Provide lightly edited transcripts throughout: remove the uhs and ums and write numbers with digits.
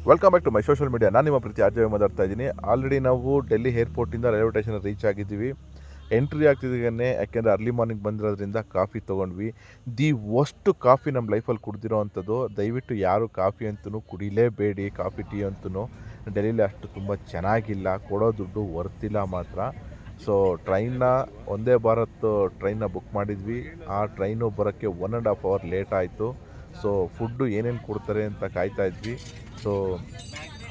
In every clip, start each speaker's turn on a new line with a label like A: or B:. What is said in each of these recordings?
A: Welcome back to my social media. ನಾನು ನಿಮ್ಮ ಪ್ರೀತಿ ಅಜಯ್ ಮಾತಾಡ್ತಾ ಇದ್ದೀನಿ. ಆಲ್ರೆಡಿ ನಾವು ಡೆಲ್ಲಿ ಏರ್ಪೋರ್ಟಿಂದ ರೈಲ್ವೆ ಸ್ಟೇಷನ್ ರೀಚ್ ಆಗಿದ್ದೀವಿ. ಎಂಟ್ರಿ ಆಗ್ತಿದ್ದಾಗೇ ಯಾಕೆಂದರೆ ಅರ್ಲಿ ಮಾರ್ನಿಂಗ್ ಬಂದಿರೋದ್ರಿಂದ ಕಾಫಿ ತೊಗೊಂಡ್ವಿ. ದಿ ವರ್ಸ್ಟ್ ಕಾಫಿ ನಮ್ಮ ಲೈಫಲ್ಲಿ ಕುಡ್ದಿರೋ ಅಂಥದ್ದು. ದಯವಿಟ್ಟು ಯಾರು ಕಾಫಿ ಅಂತೂ ಕುಡಿಲೇಬೇಡಿ. ಕಾಫಿ ಟೀ ಅಂತೂ ಡೆಲ್ಲಿಲಿ ಅಷ್ಟು ತುಂಬ ಚೆನ್ನಾಗಿಲ್ಲ, ಕೊಡೋ ದುಡ್ಡು ವರ್ತಿಲ್ಲ ಮಾತ್ರ. ಸೊ ಟ್ರೈನ್ನ ಒಂದೇ ಭಾರತ್ ಟ್ರೈನ್ನ ಬುಕ್ ಮಾಡಿದ್ವಿ. ಆ ಟ್ರೈನು ಬರೋಕ್ಕೆ 1.5 ಅವರ್ ಲೇಟ್ ಆಯಿತು. ಸೊ ಫುಡ್ಡು ಏನೇನು ಕೊಡ್ತಾರೆ ಅಂತ ಕಾಯ್ತಾ ಇದ್ವಿ. ಸೊ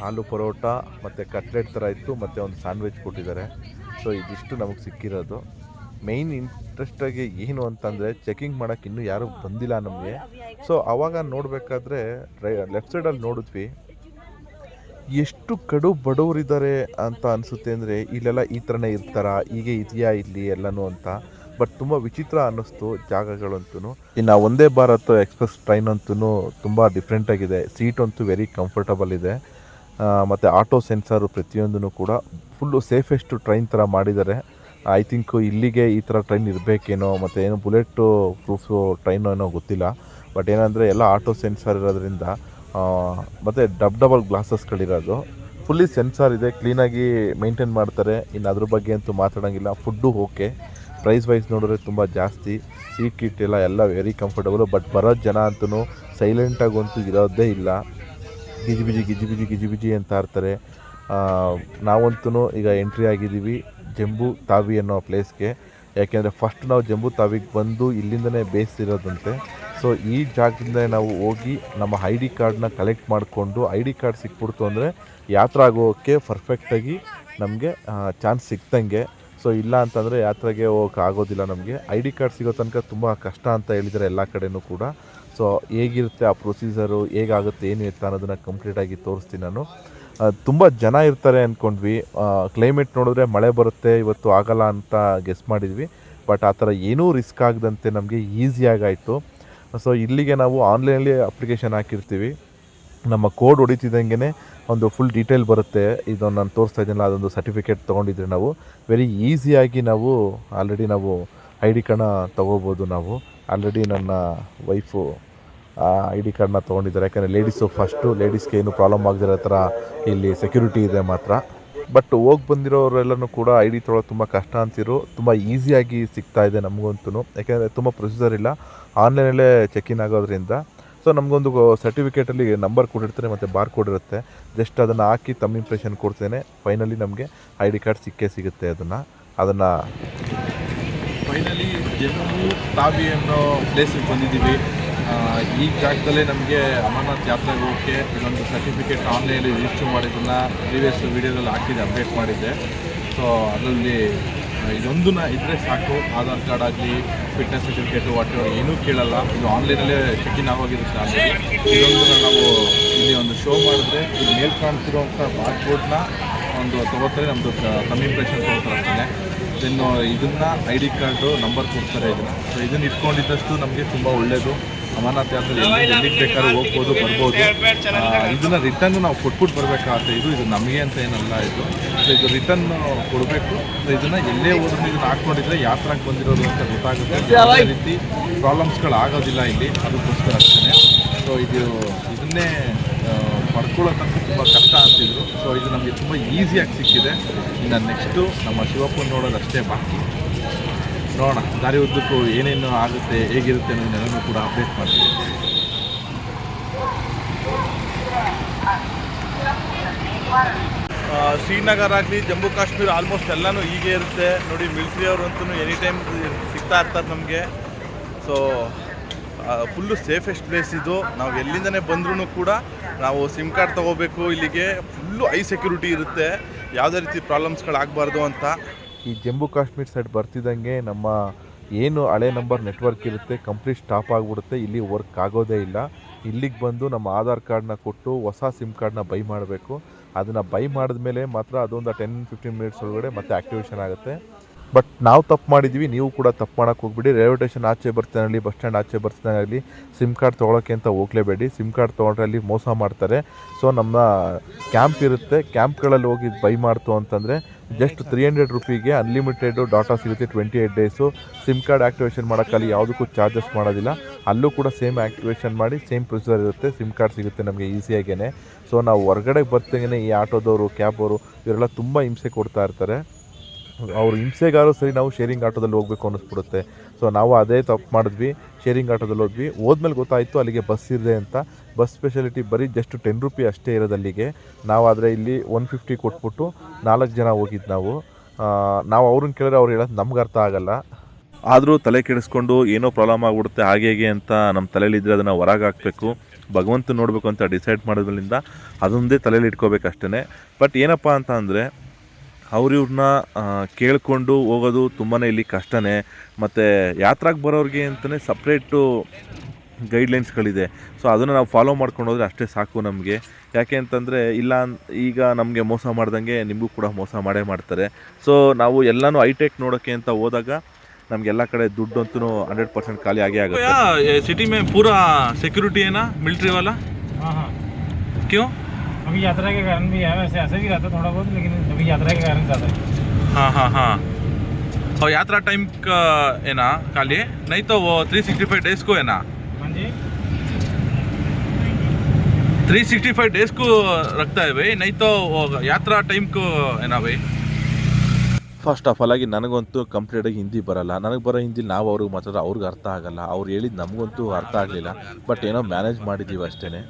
A: ಆಲೂ ಪರೋಟ ಮತ್ತು ಕಟ್ಲೆಟ್ ಥರ ಇತ್ತು, ಮತ್ತು ಒಂದು ಸ್ಯಾಂಡ್ವಿಚ್ ಕೊಟ್ಟಿದ್ದಾರೆ. ಸೊ ಇದಿಷ್ಟು ನಮಗೆ ಸಿಕ್ಕಿರೋದು. ಮೇಯ್ನ್ ಇಂಟ್ರೆಸ್ಟಾಗಿ ಏನು ಅಂತಂದರೆ ಚೆಕಿಂಗ್ ಮಾಡೋಕ್ಕೆ ಇನ್ನೂ ಯಾರೂ ಬಂದಿಲ್ಲ ನಮಗೆ. ಸೊ ಆವಾಗ ನೋಡಬೇಕಾದ್ರೆ ಲೆಫ್ಟ್ ಸೈಡಲ್ಲಿ ನೋಡಿದ್ವಿ, ಎಷ್ಟು ಕಡು ಬಡವರಿದ್ದಾರೆ ಅಂತ ಅನಿಸುತ್ತೆ. ಅಂದರೆ ಇಲ್ಲೆಲ್ಲ ಈ ಥರನೇ ಇರ್ತಾರಾ, ಹೀಗೆ ಇದೆಯಾ ಇಲ್ಲಿ ಎಲ್ಲನೂ ಅಂತ. ಬಟ್ ತುಂಬ ವಿಚಿತ್ರ ಅನ್ನಿಸ್ತು ಜಾಗಗಳಂತೂ. ಇನ್ನು ಒಂದೇ ಭಾರತ್ ಎಕ್ಸ್ಪ್ರೆಸ್ ಟ್ರೈನ್ ಅಂತೂ ತುಂಬ ಡಿಫ್ರೆಂಟಾಗಿದೆ. ಸೀಟ್ ಅಂತೂ ವೆರಿ ಕಂಫರ್ಟಬಲ್ ಇದೆ. ಮತ್ತು ಆಟೋ ಸೆನ್ಸಾರು ಪ್ರತಿಯೊಂದೂ ಕೂಡ ಫುಲ್ಲು ಸೇಫೆಸ್ಟು ಟ್ರೈನ್ ಥರ ಮಾಡಿದ್ದಾರೆ. ಐ ಥಿಂಕು ಇಲ್ಲಿಗೆ ಈ ಥರ ಟ್ರೈನ್ ಇರಬೇಕೇನೋ, ಮತ್ತು ಏನು ಬುಲೆಟು ಪ್ರೂಫು ಟ್ರೈನು ಏನೋ ಗೊತ್ತಿಲ್ಲ. ಬಟ್ ಏನಂದರೆ ಎಲ್ಲ ಆಟೋ ಸೆನ್ಸಾರ್ ಇರೋದ್ರಿಂದ ಮತ್ತು ಡಬಲ್ ಗ್ಲಾಸಸ್ಗಳಿರೋದು, ಫುಲ್ಲಿ ಸೆನ್ಸಾರ್ ಇದೆ, ಕ್ಲೀನಾಗಿ ಮೇಂಟೈನ್ ಮಾಡ್ತಾರೆ. ಇನ್ನು ಅದ್ರ ಬಗ್ಗೆ ಅಂತೂ ಮಾತಾಡೋಂಗಿಲ್ಲ. ಫುಡ್ಡು ಓಕೆ, ಪ್ರೈಸ್ ವೈಸ್ ನೋಡಿದ್ರೆ ತುಂಬ ಜಾಸ್ತಿ. ಸೀಟ್ ಕಿಟ್ ಎಲ್ಲ ವೆರಿ ಕಂಫರ್ಟಬಲು. ಬಟ್ ಬರೋ ಜನ ಅಂತೂ ಸೈಲೆಂಟಾಗಂತೂ ಇರೋದೇ ಇಲ್ಲ. ಗಿಜಿ ಅಂತ ಇರ್ತಾರೆ. ನಾವಂತೂ ಈಗ ಎಂಟ್ರಿ ಆಗಿದ್ದೀವಿ ಜಂಬೂ ತಾವಿ ಅನ್ನೋ ಪ್ಲೇಸ್ಗೆ. ಯಾಕೆಂದರೆ ಫಸ್ಟ್ ನಾವು ಜಂಬೂ ತಾವಿಗೆ ಬಂದು ಇಲ್ಲಿಂದನೇ ಬೇಯಿಸಿರೋದಂತೆ. ಸೊ ಈ ಜಾಗದಿಂದ ನಾವು ಹೋಗಿ ನಮ್ಮ ಐ ಡಿ ಕಾರ್ಡನ್ನ ಕಲೆಕ್ಟ್ ಮಾಡಿಕೊಂಡು, ಐ ಡಿ ಕಾರ್ಡ್ ಸಿಕ್ಬಿಡ್ತು ಅಂದರೆ ಯಾತ್ರೆ ಆಗೋಕ್ಕೆ ಪರ್ಫೆಕ್ಟಾಗಿ ನಮಗೆ ಚಾನ್ಸ್ ಸಿಕ್ತಂಗೆ. ಸೊ ಇಲ್ಲ ಅಂತಂದರೆ ಯಾತ್ರೆಗೆ ಹೋಗೋಕೆ ಆಗೋದಿಲ್ಲ ನಮಗೆ. ಐ ಡಿ ಕಾರ್ಡ್ ಸಿಗೋ ತನಕ ತುಂಬ ಕಷ್ಟ ಅಂತ ಹೇಳಿದ್ದಾರೆ ಎಲ್ಲ ಕಡೆಯೂ ಕೂಡ. ಸೊ ಹೇಗಿರುತ್ತೆ ಆ ಪ್ರೊಸೀಜರು, ಹೇಗಾಗುತ್ತೆ, ಏನು ಇರುತ್ತೆ ಅನ್ನೋದನ್ನು ಕಂಪ್ಲೀಟಾಗಿ ತೋರಿಸ್ತೀನಿ ನಾನು. ತುಂಬ ಜನ ಇರ್ತಾರೆ ಅಂದ್ಕೊಂಡ್ವಿ. ಕ್ಲೈಮೇಟ್ ನೋಡಿದ್ರೆ ಮಳೆ ಬರುತ್ತೆ ಇವತ್ತು, ಆಗಲ್ಲ ಅಂತ ಗೆಸ್ ಮಾಡಿದ್ವಿ. ಬಟ್ ಆ ಥರ ಏನೂ ರಿಸ್ಕ್ ಆಗದಂತೆ ನಮಗೆ ಈಸಿಯಾಗಾಯಿತು. ಸೊ ಇಲ್ಲಿಗೆ ನಾವು ಆನ್ಲೈನಲ್ಲಿ ಅಪ್ಲಿಕೇಶನ್ ಹಾಕಿರ್ತೀವಿ. ನಮ್ಮ ಕೋಡ್ ಹೊಡಿತಿದ್ದಂಗೆ ಒಂದು ಫುಲ್ ಡೀಟೇಲ್ ಬರುತ್ತೆ. ಇದನ್ನು ನಾನು ತೋರಿಸ್ತಾ ಇದ್ದೀನಲ್ಲ, ಅದೊಂದು ಸರ್ಟಿಫಿಕೇಟ್ ತೊಗೊಂಡಿದ್ರೆ ನಾವು ವೆರಿ ಈಸಿಯಾಗಿ ನಾವು ಆಲ್ರೆಡಿ ನಾವು ಐ ಡಿ ಕಾರ್ಡ್ನ ತೊಗೋಬೋದು. ನಾವು ಆಲ್ರೆಡಿ ನನ್ನ ವೈಫು ಐ ಡಿ ಕಾರ್ಡ್ನ ತೊಗೊಂಡಿದ್ದಾರೆ. ಯಾಕಂದರೆ ಲೇಡೀಸು ಫಸ್ಟು, ಲೇಡೀಸ್ಗೆ ಏನು ಪ್ರಾಬ್ಲಮ್ ಆಗದಿರೋ ಥರ ಇಲ್ಲಿ ಸೆಕ್ಯೂರಿಟಿ ಇದೆ ಮಾತ್ರ. ಬಟ್ ಹೋಗಿ ಬಂದಿರೋರೆಲ್ಲನೂ ಕೂಡ ಐ ಡಿ ತೊಗೊಳ್ಳೋದು ತುಂಬ ಕಷ್ಟ ಅಂತಿರು, ತುಂಬ ಈಸಿಯಾಗಿ ಸಿಗ್ತಾ ಇದೆ ನಮಗಂತೂ. ಯಾಕೆಂದರೆ ತುಂಬ ಪ್ರೊಸೀಜರ್ ಇಲ್ಲ, ಆನ್ಲೈನಲ್ಲೇ ಚೆಕ್-ಇನ್ ಆಗೋದ್ರಿಂದ. ಸೊ ನಮಗೊಂದು ಸರ್ಟಿಫಿಕೇಟಲ್ಲಿ ನಂಬರ್ ಕೊಟ್ಟಿರ್ತಾರೆ ಮತ್ತು ಬಾರ್ ಕೋಡ್ ಇರುತ್ತೆ. ಜಸ್ಟ್ ಅದನ್ನು ಹಾಕಿ ತಮ್ಮ ಇಂಪ್ರೆಷನ್ ಕೊಡ್ತೇನೆ, ಫೈನಲಿ ನಮಗೆ ಐ ಡಿ ಕಾರ್ಡ್ ಸಿಗುತ್ತೆ. ಅದನ್ನು
B: ಫೈನಲಿ ಜಮ್ಮು ತಾವಿ ಅನ್ನೋ ಪ್ಲೇಸಿಗೆ ಬಂದಿದ್ದೀವಿ. ಈ ಜಾಗದಲ್ಲೇ ನಮಗೆ ಅಮರನಾಥ್ ಯಾತ್ರೆಗೆ ಹೋಗೋಕ್ಕೆ ಇದೊಂದು ಸರ್ಟಿಫಿಕೇಟ್ ಆನ್ಲೈನಲ್ಲಿ ರಿಜಿಸ್ಟರ್ ಮಾಡಿದ್ದನ್ನು ಪ್ರೀವಿಯಸ್ ವೀಡಿಯೋದಲ್ಲಿ ಹಾಕಿದ್ದೆ, ಅಪ್ಡೇಟ್ ಮಾಡಿದ್ದೆ. ಸೊ ಅದರಲ್ಲಿ ಇದೊಂದು ಇದ್ದರೆ ಸಾಕು. ಆಧಾರ್ ಕಾರ್ಡ್ ಆಗಲಿ, ಫಿಟ್ನೆಸ್ ಸರ್ಟಿಫಿಕೇಟು, ವಾಟೆವರ್ ಏನೂ ಕೇಳಲ್ಲ. ಇದು ಆನ್ಲೈನಲ್ಲೇ ಚೆಕ್-ಇನ್ ಆಗೋಗಿರುತ್ತೆ. ಆಲ್ರೆಡಿ ಇದೊಂದನ್ನು ನಾವು ಇಲ್ಲಿ ಒಂದು ಶೋ ಮಾಡಿದ್ರೆ ಇಲ್ಲಿ ಮೇಲ್ ಕಾಣ್ತಿರೋಂಥ ಬಾರ್ ಕೋಡ್ನ ಒಂದು ತೊಗೋತಾರೆ, ನಮ್ಮದು ತಮ್ಮ ಇಂಪ್ರೆಷನ್ ತೊಗೋತಾರೆ ಅಷ್ಟೇ. ದೆನ್ನು ಇದನ್ನು ಐ ಡಿ ಕಾರ್ಡು ನಂಬರ್ ಕೊಡ್ತಾರೆ ಇದನ್ನು. ಸೊ ಇದನ್ನು ಇಟ್ಕೊಂಡಿದ್ದಷ್ಟು ನಮಗೆ ತುಂಬ ಒಳ್ಳೆಯದು. ಅಮರನಾಥ್ ಯಾತ್ರೆ ಎಲ್ಲಿಗೆ ಬೇಕಾದ್ರೂ ಹೋಗ್ಬೋದು, ಬರ್ಬೋದು. ಇದನ್ನು ರಿಟರ್ನು ನಾವು ಕೊಟ್ಬಿಟ್ಟು ಬರಬೇಕಾಗುತ್ತೆ. ಇದು ನಮಗೆ ಅಂತ ಏನಲ್ಲ ಇದು. ಸೊ ಇದು ರಿಟರ್ನ್ ಕೊಡಬೇಕು. ಸೊ ಇದನ್ನು ಎಲ್ಲೇ ಹೋದ್ರೂ ಇದನ್ನು ಹಾಕ್ಕೊಂಡಿದ್ರೆ ಯಾತ್ರೆಗೆ ಬಂದಿರೋದು ಅಂತ ಗೊತ್ತಾಗುತ್ತೆ. ಯಾವುದೇ ರೀತಿ ಪ್ರಾಬ್ಲಮ್ಸ್ಗಳು ಆಗೋದಿಲ್ಲ ಇಲ್ಲಿ, ಅದಕ್ಕೋಸ್ಕರ ಅಷ್ಟೇ. ಸೊ ಇದನ್ನೇ ಪಡ್ಕೊಳ್ಳೋಕ್ಕಂತೂ ತುಂಬ ಕಷ್ಟ ಅಂತಿದ್ರು. ಸೊ ಇದು ನಮಗೆ ತುಂಬ ಈಸಿಯಾಗಿ ಸಿಕ್ಕಿದೆ. ಇನ್ನು ನೆಕ್ಸ್ಟು ನಮ್ಮ ಶಿವಪ್ಪನ ನೋಡೋದು ಅಷ್ಟೇ ಬಾಕಿ. ನೋಡೋಣ ದಾರಿ ಉದ್ದಕ್ಕೂ ಏನೇನು ಆಗುತ್ತೆ, ಹೇಗಿರುತ್ತೆ ಅನ್ನೋದನ್ನೆಲ್ಲನೂ ಕೂಡ ಅಪ್ಡೇಟ್ ಮಾಡ್ತೀವಿ. ಶ್ರೀನಗರ ಆಗಲಿ, ಜಮ್ಮು ಕಾಶ್ಮೀರ ಆಲ್ಮೋಸ್ಟ್ ಎಲ್ಲನೂ ಹೀಗೆ ಇರುತ್ತೆ ನೋಡಿ. ಮಿಲ್ಟ್ರಿ ಅವರು ಅಂತೂ ಎನಿ ಟೈಮ್ ಸಿಗ್ತಾ ಇರ್ತಾರೆ ನಮಗೆ. ಸೊ ಫುಲ್ಲು ಸೇಫೆಸ್ಟ್ ಪ್ಲೇಸ್ ಇದು. ನಾವು ಎಲ್ಲಿಂದನೇ ಬಂದ್ರೂ ಕೂಡ ನಾವು ಸಿಮ್ ಕಾರ್ಡ್ ತೊಗೋಬೇಕು. ಇಲ್ಲಿಗೆ ಫುಲ್ಲು ಹೈ ಸೆಕ್ಯೂರಿಟಿ ಇರುತ್ತೆ, ಯಾವುದೇ ರೀತಿ ಪ್ರಾಬ್ಲಮ್ಸ್ಗಳಾಗಬಾರ್ದು ಅಂತ.
A: ಈ ಜಮ್ಮು ಕಾಶ್ಮೀರ ಸೈಡ್ ಬರ್ತಿದ್ದಂಗೆ ನಮ್ಮ ಏನು ಹಳೆ ನಂಬರ್ ನೆಟ್ವರ್ಕ್ ಇರುತ್ತೆ ಕಂಪ್ಲೀಟ್ ಸ್ಟಾಪ್ ಆಗಿಬಿಡುತ್ತೆ. ಇಲ್ಲಿ ವರ್ಕ್ ಆಗೋದೇ ಇಲ್ಲ. ಇಲ್ಲಿಗೆ ಬಂದು ನಮ್ಮ ಆಧಾರ್ ಕಾರ್ಡನ್ನ ಕೊಟ್ಟು ಹೊಸ ಸಿಮ್ ಕಾರ್ಡನ್ನ ಬೈ ಮಾಡಬೇಕು. ಅದನ್ನು ಬೈ ಮಾಡಿದ್ಮೇಲೆ ಮಾತ್ರ ಅದೊಂದು 10-15 ಮಿನಿಟ್ಸ್ ಒಳಗಡೆ ಮತ್ತೆ ಆ್ಯಕ್ಟಿವೇಷನ್ ಆಗುತ್ತೆ. ಬಟ್ ನಾವು ತಪ್ಪು ಮಾಡಿದ್ವಿ, ನೀವು ಕೂಡ ತಪ್ಪು ಮಾಡೋಕ್ಕೆ ಹೋಗ್ಬಿಡಿ. ರೈಲ್ವೆ ಸ್ಟೇಷನ್ ಆಚೆ ಬರ್ತಾನಲ್ಲಿ, ಬಸ್ ಸ್ಟ್ಯಾಂಡ್ ಆಚೆ ಬರ್ತಾನಲ್ಲಿ ಸಿಮ್ ಕಾರ್ಡ್ ತೊಗೊಳಕ್ಕೆ ಅಂತ ಹೋಗಲೇಬೇಡಿ. ಸಿಮ್ ಕಾರ್ಡ್ ತೊಗೊಂಡ್ರೆ ಅಲ್ಲಿ ಮೋಸ ಮಾಡ್ತಾರೆ. ಸೊ ನಮ್ಮ ಕ್ಯಾಂಪ್ ಇರುತ್ತೆ, ಕ್ಯಾಂಪ್ಗಳಲ್ಲಿ ಹೋಗಿ ಬೈ ಮಾಡ್ತು ಅಂತಂದರೆ ಜಸ್ಟ್ 300 ರುಪೀಗೆ ಅನ್ಲಿಮಿಟೆಡು ಡಾಟಾ ಸಿಗುತ್ತೆ 28 ಡೇಸು. ಸಿಮ್ ಕಾರ್ಡ್ ಆ್ಯಕ್ಟಿವೇಷನ್ ಮಾಡೋಕ್ಕಲ್ಲಿ ಯಾವುದಕ್ಕೂ ಚಾರ್ಜಸ್ ಮಾಡೋದಿಲ್ಲ. ಅಲ್ಲೂ ಕೂಡ ಸೇಮ್ ಆ್ಯಕ್ಟಿವೇಷನ್ ಮಾಡಿ ಸೇಮ್ ಪ್ರೊಸೀಜರ್ ಇರುತ್ತೆ. ಸಿಮ್ ಕಾರ್ಡ್ ಸಿಗುತ್ತೆ ನಮಗೆ ಈಸಿಯಾಗೇ. ಸೊ ನಾವು ಹೊರಗಡೆ ಬರ್ತಿಗೆ ಈ ಆಟೋದವರು, ಕ್ಯಾಬವರು ಇವರೆಲ್ಲ ತುಂಬ ಹಿಂಸೆ ಕೊಡ್ತಾ ಇರ್ತಾರೆ. ಅವ್ರು ಹಿಂಸೆಗಾರು ಸರಿ ನಾವು ಶೇರಿಂಗ್ ಆಟೋದಲ್ಲಿ ಹೋಗಬೇಕು ಅನ್ನಿಸ್ಬಿಡುತ್ತೆ. ಸೊ ನಾವು ಅದೇ ತಪ್ಪು ಮಾಡಿದ್ವಿ, ಶೇರಿಂಗ್ ಆಟೋದಲ್ಲಿ ಹೋದ್ವಿ. ಹೋದ್ಮೇಲೆ ಗೊತ್ತಾಯಿತು ಅಲ್ಲಿಗೆ ಬಸ್ ಇದೆ ಅಂತ. ಬಸ್ ಸ್ಪೆಷಾಲಿಟಿ ಬರೀ ಜಸ್ಟ್ 10 ರೂಪಿ ಅಷ್ಟೇ ಇರೋದು ಅಲ್ಲಿಗೆ. ನಾವಾದರೆ ಇಲ್ಲಿ 150 ಕೊಟ್ಬಿಟ್ಟು 4 ಜನ ಹೋಗಿದ್ದು ನಾವು ಅವ್ರನ್ನ ಕೇಳಿದ್ರೆ ಅವ್ರು ಹೇಳೋದು ನಮ್ಗೆ ಅರ್ಥ ಆಗಲ್ಲ. ಆದರೂ ತಲೆ ಕೆಡಿಸ್ಕೊಂಡು ಏನೋ ಪ್ರಾಬ್ಲಮ್ ಆಗಿಬಿಡುತ್ತೆ ಹಾಗೆ ಹೇಗೆ ಅಂತ ನಮ್ಮ ತಲೆಯಲ್ಲಿದ್ದರೆ ಅದನ್ನು ಹೊರಗೆ ಹಾಕಬೇಕು, ಭಗವಂತ ನೋಡಬೇಕು ಅಂತ ಡಿಸೈಡ್ ಮಾಡೋದ್ರಿಂದ ಅದೊಂದೇ ತಲೆಯಲ್ಲಿ ಇಟ್ಕೋಬೇಕು ಅಷ್ಟೇ. ಬಟ್ ಏನಪ್ಪ ಅಂತ ಅಂದರೆ ಅವ್ರಿವ್ರನ್ನ ಕೇಳಿಕೊಂಡು ಹೋಗೋದು ತುಂಬಾ ಇಲ್ಲಿ ಕಷ್ಟನೇ. ಮತ್ತು ಯಾತ್ರಾಗೆ ಬರೋರಿಗೆ ಅಂತಲೇ ಸಪ್ರೇಟು ಗೈಡ್ಲೈನ್ಸ್ಗಳಿದೆ. ಸೊ ಅದನ್ನು ನಾವು ಫಾಲೋ ಮಾಡ್ಕೊಂಡು ಹೋದರೆ ಅಷ್ಟೇ ಸಾಕು ನಮಗೆ. ಯಾಕೆ ಅಂತಂದರೆ ಈಗ ನಮಗೆ ಮೋಸ ಮಾಡ್ದಂಗೆ ನಿಮಗೂ ಕೂಡ ಮೋಸ ಮಾಡೇ ಮಾಡ್ತಾರೆ. ಸೊ ನಾವು ಎಲ್ಲನೂ ಹೈಟೆಕ್ ನೋಡೋಕ್ಕೆ ಅಂತ ಹೋದಾಗ ನಮಗೆಲ್ಲ ಕಡೆ ದುಡ್ಡು ಅಂತೂ 100% ಖಾಲಿ ಆಗೇ ಆಗುತ್ತೆ.
B: सिटी में पूरा सिक्योरिटी है ना, मिलिट्री वाला?
C: हाँ,
B: क्यों?
C: अभी यात्रा के कारण भी है, वैसे ऐसे भी रहता थोड़ा बहुत, लेकिन अभी यात्रा के कारण ज़्यादा है।
B: हाँ। और यात्रा टाइम का है ना खाली, नहीं तो वो 365 डेज को है ना?
C: हाँ जी,
B: 365 डेज को रखता है भाई, नहीं तो वो यात्रा टाइम को है ना भाई?
A: ಫಸ್ಟ್ ಆಫ್ ಆಲ್ ಆಗಿ ನನಗಂತೂ ಕಂಪ್ಲೀಟಾಗಿ ಹಿಂದಿ ಬರೋಲ್ಲ. ನನಗೆ ಬರೋ ಹಿಂದಿ ನಾವು ಅವ್ರಿಗೆ ಮಾತಾಡಿದ್ರೆ ಅವ್ರಿಗೆ ಅರ್ಥ ಆಗಲ್ಲ. ಅವ್ರು ಹೇಳಿದ್ದು ನಮಗಂತೂ ಅರ್ಥ ಆಗಲಿಲ್ಲ. ಬಟ್ ಏನೋ ಮ್ಯಾನೇಜ್ ಮಾಡಿದ್ದೀವಿ ಅಷ್ಟೇ.